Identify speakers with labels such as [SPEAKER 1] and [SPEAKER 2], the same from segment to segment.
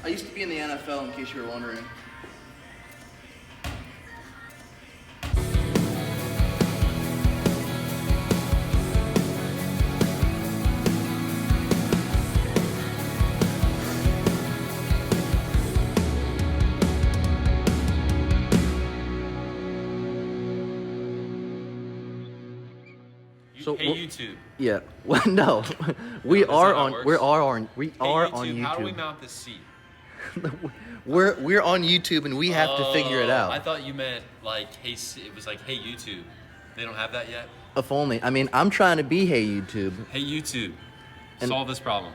[SPEAKER 1] I used to be in the NFL, in case you were wondering.
[SPEAKER 2] So hey YouTube.
[SPEAKER 1] Yeah. Well, no. We are on YouTube.
[SPEAKER 2] How do we mount this seat?
[SPEAKER 1] we're on YouTube and we have to figure it out.
[SPEAKER 2] I thought you meant like hey, it was like hey YouTube. They don't have that yet?
[SPEAKER 1] If only. I mean, I'm trying to be hey YouTube.
[SPEAKER 2] Hey YouTube. Solve this problem.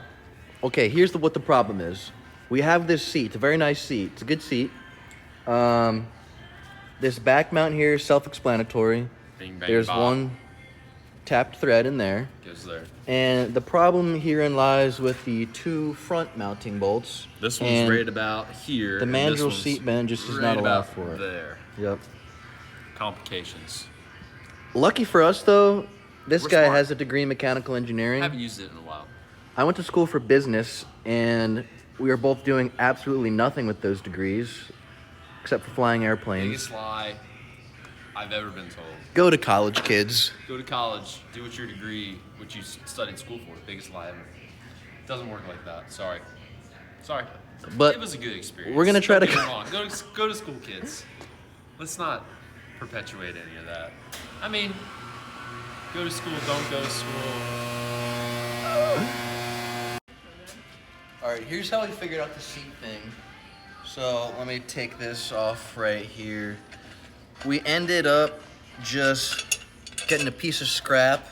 [SPEAKER 1] Okay, here's what the problem is. We have this seat. It's a very nice seat. It's a good seat. This back mount here is self-explanatory.
[SPEAKER 2] Bing, bang,
[SPEAKER 1] There's
[SPEAKER 2] bop.
[SPEAKER 1] one tapped thread in there.
[SPEAKER 2] Goes there.
[SPEAKER 1] And the problem herein lies with the two front mounting bolts.
[SPEAKER 2] This one's right about here.
[SPEAKER 1] The mandrel seat bend just does not allow for it.
[SPEAKER 2] There.
[SPEAKER 1] Yep.
[SPEAKER 2] Complications.
[SPEAKER 1] Lucky for us, though, this
[SPEAKER 2] We're
[SPEAKER 1] guy
[SPEAKER 2] smart.
[SPEAKER 1] has a degree in mechanical engineering.
[SPEAKER 2] I haven't used it in a while.
[SPEAKER 1] I went to school for business, and we were both doing absolutely nothing with those degrees, except for flying airplanes.
[SPEAKER 2] Biggest lie I've ever been told.
[SPEAKER 1] Go to college, kids.
[SPEAKER 2] Go to college, do what your degree, what you studied school for. Biggest lie ever. It doesn't work like that. Sorry.
[SPEAKER 1] But
[SPEAKER 2] it was a good experience.
[SPEAKER 1] we're gonna try to
[SPEAKER 2] Don't get me wrong. Go to school, kids. Let's not perpetuate any of that. I mean, go to school, don't go to school.
[SPEAKER 1] All right, here's how we figured out the seat thing. So let me take this off right here. We ended up just getting a piece of scrap,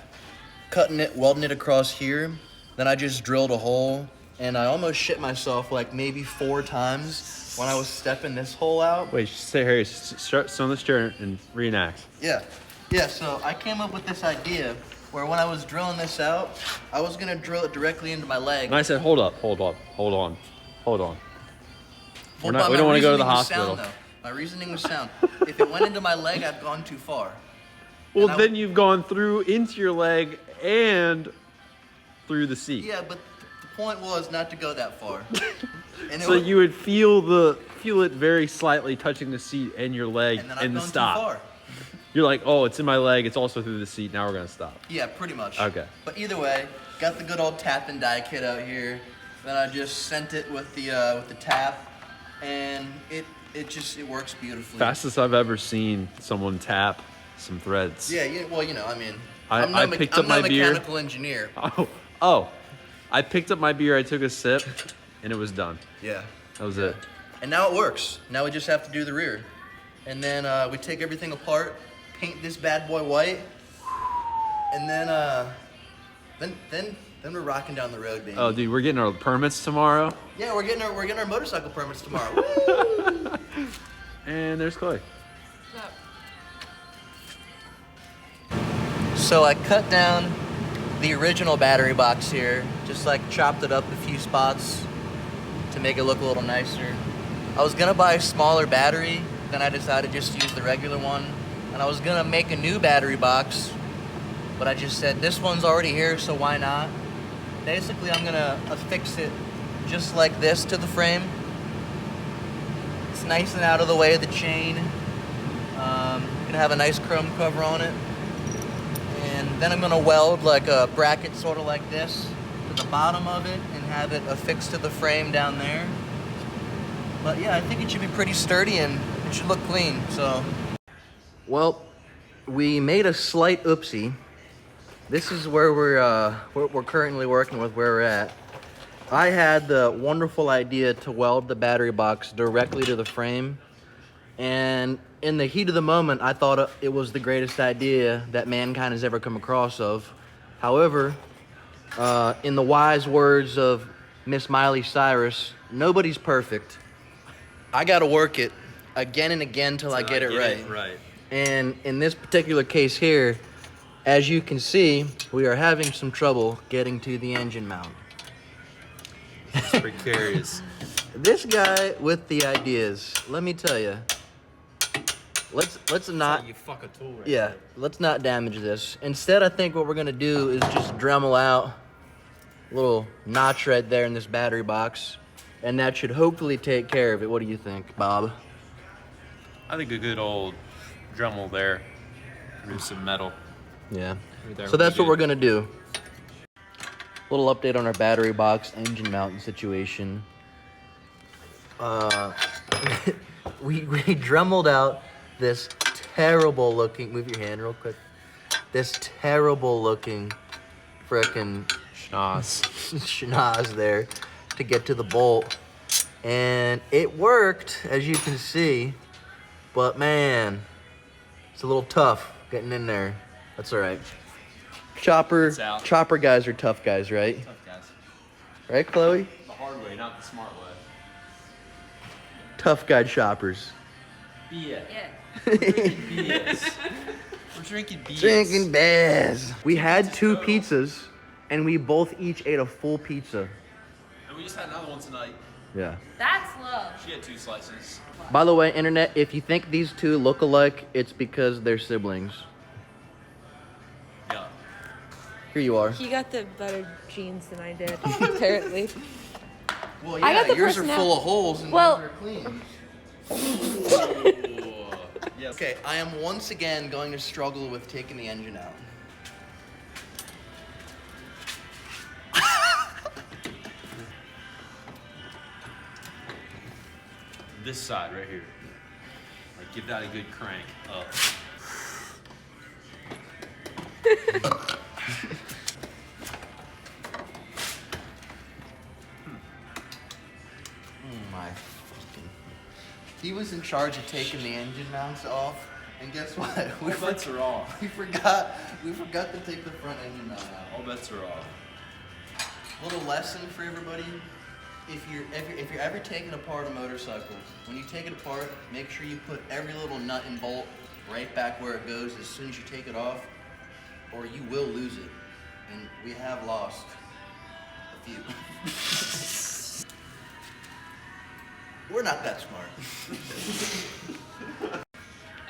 [SPEAKER 1] cutting it, welding it across here. Then I just drilled a hole, and I almost shit myself like maybe 4 times when I was stepping this hole out.
[SPEAKER 3] Wait, say Harry, start on this chair and reenact.
[SPEAKER 1] Yeah, so I came up with this idea where when I was drilling this out, I was gonna drill it directly into my leg.
[SPEAKER 3] And I said, hold on. We don't
[SPEAKER 1] Well,
[SPEAKER 3] want
[SPEAKER 1] my
[SPEAKER 3] to go to the
[SPEAKER 1] reasoning was
[SPEAKER 3] hospital.
[SPEAKER 1] sound, though. My reasoning was sound. If it went into my leg, I've gone too far.
[SPEAKER 3] Well,
[SPEAKER 1] And
[SPEAKER 3] then you've gone through into your leg and through the seat.
[SPEAKER 1] Yeah, but the point was not to go that far. And
[SPEAKER 3] So you would feel it very slightly touching the seat and your leg
[SPEAKER 1] and then
[SPEAKER 3] and
[SPEAKER 1] I've gone
[SPEAKER 3] stop.
[SPEAKER 1] too far.
[SPEAKER 3] You're like, oh, it's in my leg. It's also through the seat. Now we're gonna stop.
[SPEAKER 1] Yeah, pretty much.
[SPEAKER 3] Okay.
[SPEAKER 1] But either way, got the good old tap and die kit out here. Then I just sent it with the tap, and it works beautifully.
[SPEAKER 3] Fastest I've ever seen someone tap some threads.
[SPEAKER 1] Yeah. Well, I mean,
[SPEAKER 3] I
[SPEAKER 1] I'm not
[SPEAKER 3] picked
[SPEAKER 1] I'm
[SPEAKER 3] up
[SPEAKER 1] not
[SPEAKER 3] my
[SPEAKER 1] a
[SPEAKER 3] beer.
[SPEAKER 1] mechanical engineer.
[SPEAKER 3] Oh, I picked up my beer. I took a sip, and it was done.
[SPEAKER 1] Yeah.
[SPEAKER 3] That was it.
[SPEAKER 1] And now it works. Now we just have to do the rear, and then we take everything apart, paint this bad boy white, and then we're rocking down the road, baby.
[SPEAKER 3] Oh, dude, we're getting our permits tomorrow.
[SPEAKER 1] Yeah, we're getting our motorcycle permits tomorrow. Woo!
[SPEAKER 3] And there's Chloe.
[SPEAKER 1] So I cut down the original battery box here, just like chopped it up a few spots to make it look a little nicer. I was gonna buy a smaller battery, then I decided just to use the regular one. And I was gonna make a new battery box, but I just said, this one's already here, so why not? Basically, I'm gonna affix it just like this to the frame. It's nice and out of the way of the chain. Gonna have a nice chrome cover on it. And then I'm gonna weld like a bracket sort of like this to the bottom of it and have it affixed to the frame down there. But yeah, I think it should be pretty sturdy and it should look clean, so. Well, we made a slight oopsie. This is where we're currently working with where we're at. I had the wonderful idea to weld the battery box directly to the frame. And in the heat of the moment, I thought it was the greatest idea that mankind has ever come across of. However, in the wise words of Miss Miley Cyrus, nobody's perfect. I gotta work it again and again till I get it right. And in this particular case here, as you can see, we are having some trouble getting to the engine mount.
[SPEAKER 3] It's precarious.
[SPEAKER 1] This guy with the ideas, let me tell you. Let's not.
[SPEAKER 3] You fuck a tool right
[SPEAKER 1] Yeah,
[SPEAKER 3] there.
[SPEAKER 1] let's not damage this. Instead, I think what we're gonna do is just Dremel out a little notch right there in this battery box. And that should hopefully take care of it. What do you think, Bob?
[SPEAKER 2] I think a good old Dremel there. Produce some metal.
[SPEAKER 1] Yeah.
[SPEAKER 2] Right there
[SPEAKER 1] So
[SPEAKER 2] would be
[SPEAKER 1] that's what
[SPEAKER 2] good.
[SPEAKER 1] we're gonna do. Little update on our battery box engine mounting situation. We dremeled out this terrible looking, move your hand real quick. This terrible looking frickin'
[SPEAKER 2] Schnoz.
[SPEAKER 1] schnoz there to get to the bolt. And it worked, as you can see, but man, it's a little tough getting in there. That's all right.
[SPEAKER 2] It's out.
[SPEAKER 1] Chopper guys are tough guys, right?
[SPEAKER 2] Tough guys.
[SPEAKER 1] Right, Chloe?
[SPEAKER 2] The hard way, not the smart way.
[SPEAKER 1] Tough guy choppers.
[SPEAKER 2] BS.
[SPEAKER 4] Yeah.
[SPEAKER 2] BS. We're drinking BS.
[SPEAKER 1] Drinking beers. We had 2 pizzas, and we both each ate a full pizza.
[SPEAKER 2] And we just had another one tonight.
[SPEAKER 1] Yeah.
[SPEAKER 4] That's love.
[SPEAKER 2] She had 2 slices.
[SPEAKER 1] By the way, internet, if you think these 2 look alike, it's because they're siblings.
[SPEAKER 2] Yeah.
[SPEAKER 1] Here you are.
[SPEAKER 5] He got the better genes than I did, apparently.
[SPEAKER 1] Well,
[SPEAKER 5] I got the
[SPEAKER 1] yours are
[SPEAKER 5] personal-
[SPEAKER 1] full of holes and
[SPEAKER 5] Well-
[SPEAKER 1] yours are clean.
[SPEAKER 2] Yes.
[SPEAKER 1] Okay, I am once again going to struggle with taking the engine out.
[SPEAKER 2] This side right here. Like, give that a good crank up.
[SPEAKER 1] Oh my fucking. He was in charge of taking the engine mounts off, and guess what?
[SPEAKER 2] All bets are off.
[SPEAKER 1] We forgot to take the front engine mount out.
[SPEAKER 2] All bets are off.
[SPEAKER 1] Little lesson for everybody: if you're ever taking apart a motorcycle, when you take it apart, make sure you put every little nut and bolt right back where it goes as soon as you take it off, or you will lose it. And we have lost a few. We're not that smart.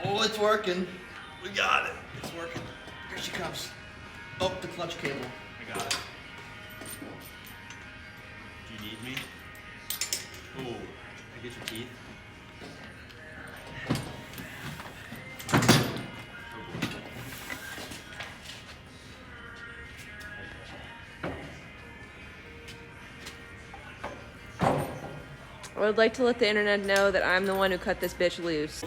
[SPEAKER 1] Oh, it's working. We got it. It's working. Here she comes. Oh, the clutch cable.
[SPEAKER 2] I got it. Do you need me? Ooh, can I get your teeth?
[SPEAKER 5] I would like to let the internet know that I'm the one who cut this bitch loose.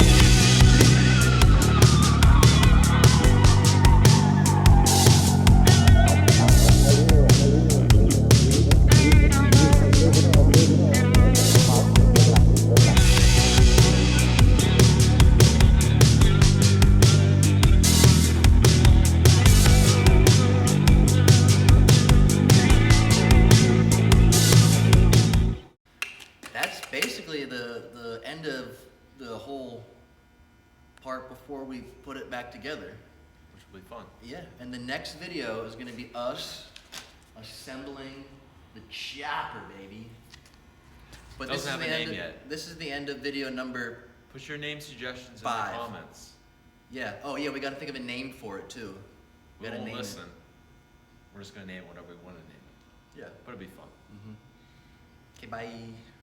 [SPEAKER 1] That's basically the end of the whole part before we put it back together.
[SPEAKER 2] Which will be fun.
[SPEAKER 1] Yeah, and the next video is gonna be us assembling the chopper, baby. But
[SPEAKER 2] Doesn't have a name yet.
[SPEAKER 1] This is the end of video number.
[SPEAKER 2] Put your name suggestions
[SPEAKER 1] 5.
[SPEAKER 2] in the comments.
[SPEAKER 1] Yeah. Oh yeah, we gotta think of a name for it too.
[SPEAKER 2] We
[SPEAKER 1] gotta
[SPEAKER 2] won't
[SPEAKER 1] name
[SPEAKER 2] listen. We're just gonna name it whatever we want to name it.
[SPEAKER 1] Yeah.
[SPEAKER 2] But it'll be fun.
[SPEAKER 1] Okay, bye.